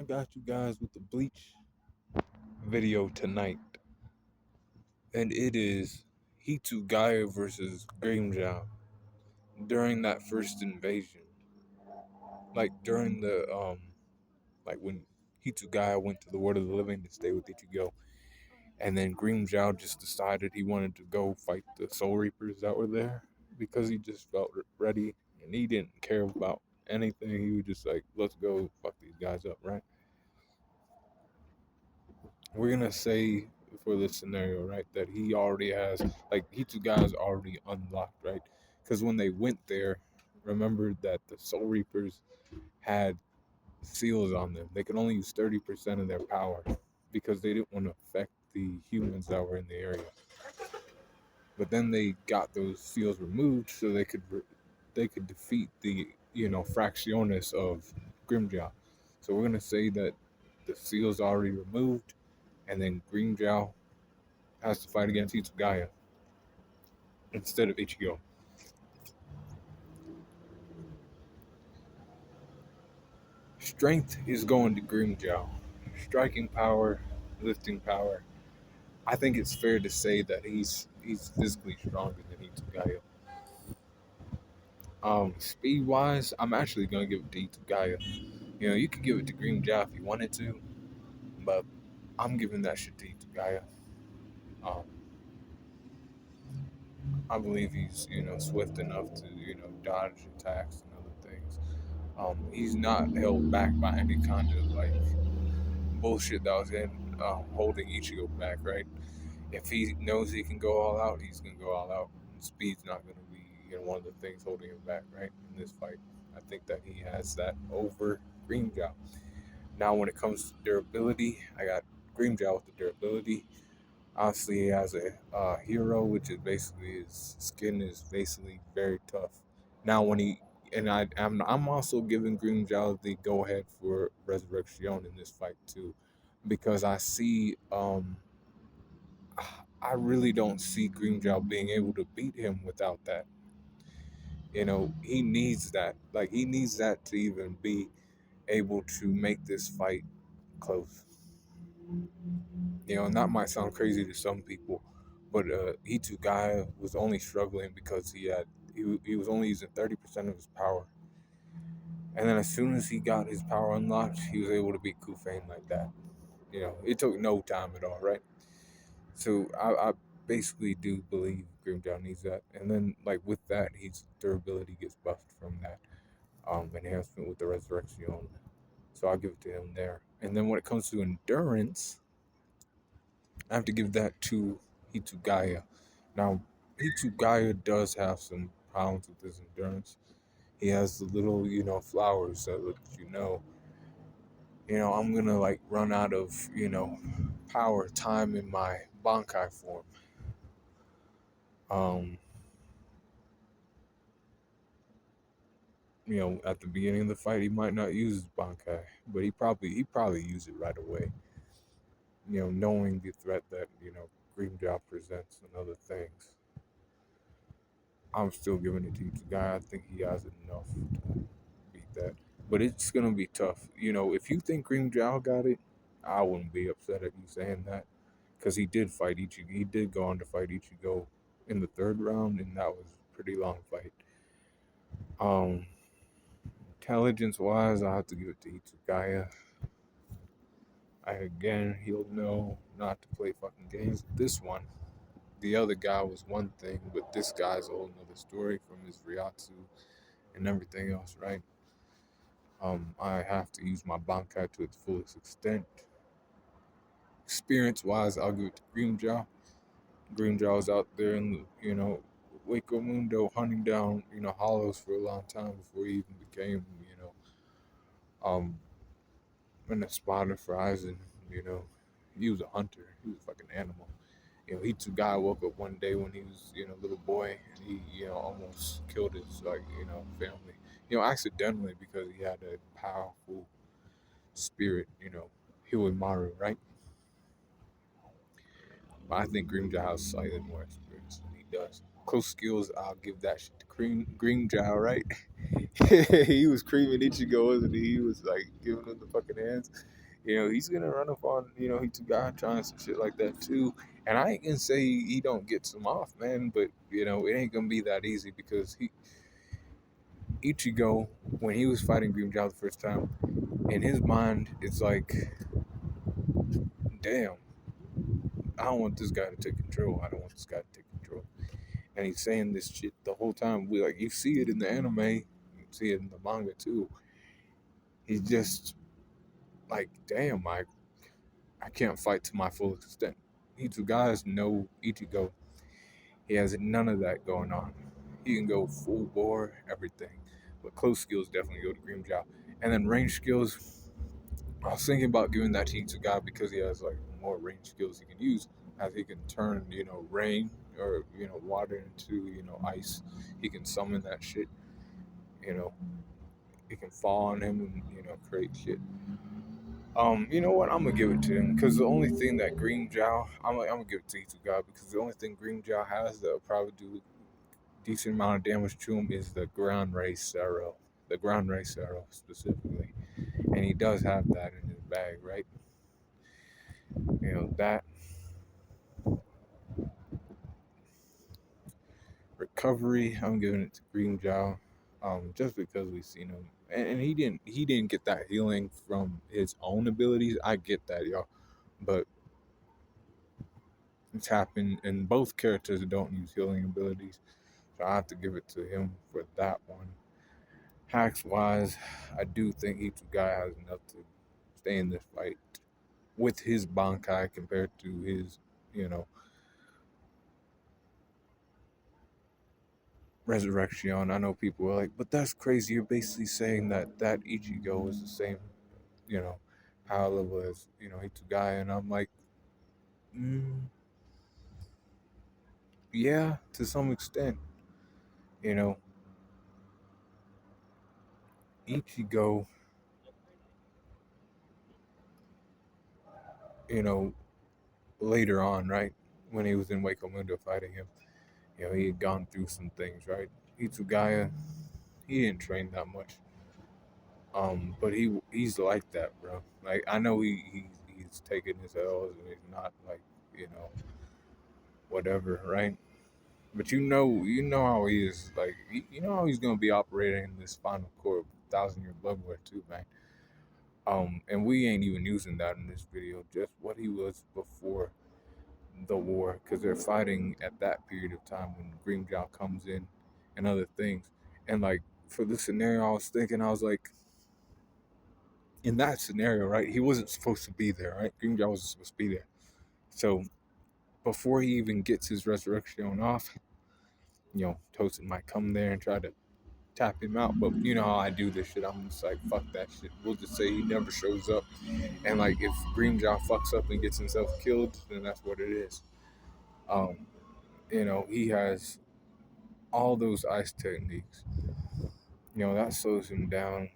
I got you guys with the Bleach video tonight, and it is Hitsugaya versus Grimmjow during that first invasion. Like during like when Hitsugaya went to the World of the Living to stay with Ichigo, and then Grimmjow just decided he wanted to go fight the Soul Reapers that were there because he just felt ready, and he didn't care about anything. He was just like, let's go fuck these guys up, right? We're gonna say for this scenario, right, that he already has, like, Hitsugaya already unlocked, right? Because when they went there, remember that the Soul Reapers had seals on them. They could only use 30% of their power because they didn't want to affect the humans that were in the area. But then they got those seals removed so they could defeat the fractiones of Grimmjow. So we're gonna say that the seals already removed, and then Grimmjow has to fight against Hitsugaya instead of Ichigo. Strength is going to Grimmjow. Striking power, lifting power. I think it's fair to say that he's physically stronger than Hitsugaya. Speed wise, I'm actually gonna give it to Hitsugaya. You could give it to Grimmjow if you wanted to, but I'm giving that shit to Hitsugaya. Um, I believe he's swift enough to dodge attacks and other things. He's not held back by any kind of like bullshit that was in holding Ichigo back, right? If he knows he can go all out, he's gonna go all out. Speed's not gonna be one of the things holding him back, right? In this fight, I think that he has that over Grimmjow. Now, when it comes to durability, I got Grimmjow with the durability. Obviously, he has a hero, which is basically his skin is basically very tough. Now, when he and I'm also giving Grimmjow the go ahead for Resurrection in this fight too, because I really don't see Grimmjow being able to beat him without that. He needs that. Like, he needs that to even be able to make this fight close. And that might sound crazy to some people, but Hitsugaya was only struggling because he was only using 30% of his power. And then as soon as he got his power unlocked, he was able to beat Kufane like that. It took no time at all, right? So I basically do believe Grimmjow needs that. And then, like, with that, his durability gets buffed from that enhancement with the Resurrection. So I'll give it to him there. And then when it comes to endurance, I have to give that to Hitsugaya. Now, Hitsugaya does have some problems with his endurance. He has the little, flowers that let I'm gonna like run out of, power time in my Bankai form. Um, at the beginning of the fight, he might not use his Bankai, but he probably use it right away. Knowing the threat that Grimmjow presents and other things. I'm still giving it to you, guy. I think he has enough to beat that, but it's gonna be tough. If you think Grimmjow got it, I wouldn't be upset at you saying that, because he did fight Ichigo. He did go on to fight Ichigo in the third round, and that was a pretty long fight. Um, Intelligence wise, I have to give it to Hitsugaya. He'll know not to play fucking games with this one. The other guy was one thing, but this guy's a whole nother story from his Ryatsu and everything else, right? I have to use my Bankai to its fullest extent. Experience wise, I'll give it to Grimmjow. Grimmjow's out there in the, Waco Mundo hunting down, hollows for a long time before he even became, um, an spotter for Aizen, He was a hunter. He was a fucking animal. He too guy woke up one day when he was, a little boy, and he, almost killed his, like, family. Accidentally, because he had a powerful spirit, Hiwemaru, right? But I think Grimmjow has slightly more experience than he does. Close skills, I'll give that shit to Grimmjow, right? he was creaming Ichigo, wasn't he? He was like giving him the fucking hands. He's gonna run up on Hitsugaya trying some shit like that too. And I ain't gonna say he don't get some off, man, but it ain't gonna be that easy because Ichigo, when he was fighting Grimmjow the first time, in his mind it's like, damn, I don't want this guy to take control. I don't want this guy to take control. And he's saying this shit the whole time. We like, you see it in the anime, you see it in the manga too. He's just like, damn, I can't fight to my full extent. Hitsugaya no Ichigo. He has none of that going on. He can go full bore, everything. But close skills definitely go to Grimmjow. And then range skills, I was thinking about giving that to Hitsugaya because he has like more range skills he can use. As he can turn, rain or, water into, ice. He can summon that shit, you know. It can fall on him and, create shit. You know what? I'm gonna give it to him because the only thing that Grimmjow, I'm gonna give it to Hitsugaya because the only thing Grimmjow has that will probably do a decent amount of damage to him is the ground race arrow, the ground race arrow specifically, and he does have that in his bag, right? That recovery, I'm giving it to Grimmjow, just because we've seen him, and he didn't get that healing from his own abilities. I get that, y'all, but it's happened, and both characters don't use healing abilities, so I have to give it to him for that one. Hacks wise, I do think Hitsugaya has enough to stay in this fight with his Bankai compared to his, you know, Resurrection. I know people are like, but that's crazy. You're basically saying that Ichigo is the same, you know, power level as, Hitsugaya. And I'm like, mm, yeah, to some extent. You know, Ichigo, you know, later on, right, when he was in Wake Mundo fighting him, he had gone through some things, right? Hitsugaya, he didn't train that much. But he's like that, bro. Like I know he's taking his L's and he's not like, whatever, right? But you know how he is. Like you know how he's gonna be operating in this final core of 1,000 Year Blood War too, man. And we ain't even using that in this video. Just what he was before the war, because they're fighting at that period of time when Grimmjow comes in and other things. And like for this scenario, I was thinking, I was like, in that scenario, right? He wasn't supposed to be there, right? Grimmjow wasn't supposed to be there. So before he even gets his resurrection off, Tosin might come there and try to tap him out. But you know how I do this shit. I'm just like, fuck that shit. We'll just say he never shows up. And like, if Grimmjow fucks up and gets himself killed, then that's what it is. Um, he has all those ice techniques. That slows him down.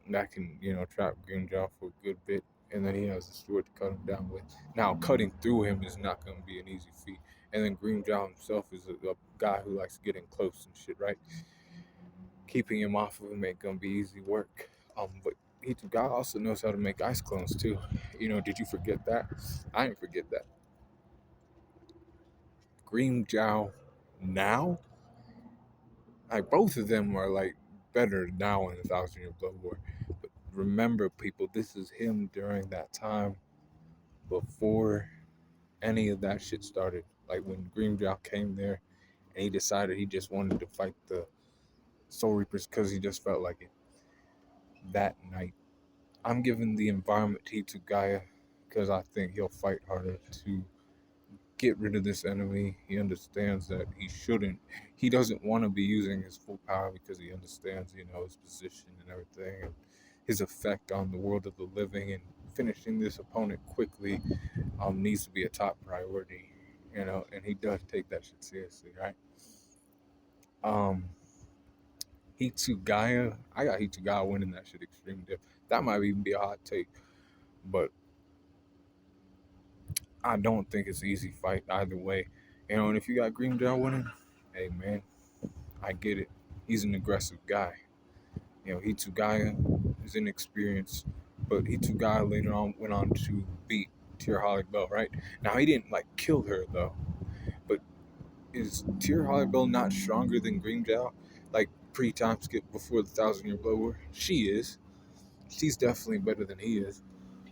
That can, trap Grimmjow for a good bit. And then he has the sword to cut him down with. Now, cutting through him is not going to be an easy feat. And then Grimmjow himself is a guy who likes getting close and shit, right? Keeping him off of him ain't going to be easy work. But Hitsugaya also knows how to make ice clones too. Did you forget that? I didn't forget that. Grimmjow now, like both of them are like better now in the 1,000 Year Blood War. But remember, people, this is him during that time before any of that shit started. Like when Grimmjow came there and he decided he just wanted to fight the Soul Reapers because he just felt like it that night. I'm giving the environment to Hitsugaya because I think he'll fight harder to get rid of this enemy. He understands that he doesn't want to be using his full power because he understands, his position and everything and his effect on the world of the living, and finishing this opponent quickly needs to be a top priority, and he does take that shit seriously, right? Um, Hitsugaya, I got Hitsugaya winning that shit extreme diff. That might even be a hot take, but I don't think it's an easy fight either way. And if you got Grimmjow winning, hey man, I get it. He's an aggressive guy. Hitsugaya is inexperienced, but Hitsugaya later on went on to beat Tier Holly Bell, right? Now he didn't like kill her though, but is Tier Holly Bell not stronger than Grimmjow? Like pre-time skip before the Thousand Year Blood War? She is. She's definitely better than he is.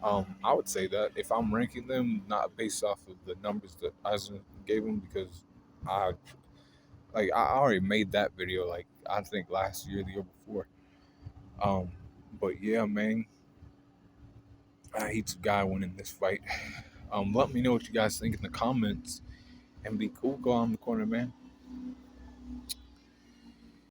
I would say that if I'm ranking them, not based off of the numbers that Eisen gave them, because I I already made that video like I think last year, the year before. Um, but yeah, man, I hate to guy winning this fight. Let me know what you guys think in the comments, and be cool. Go on the corner, man.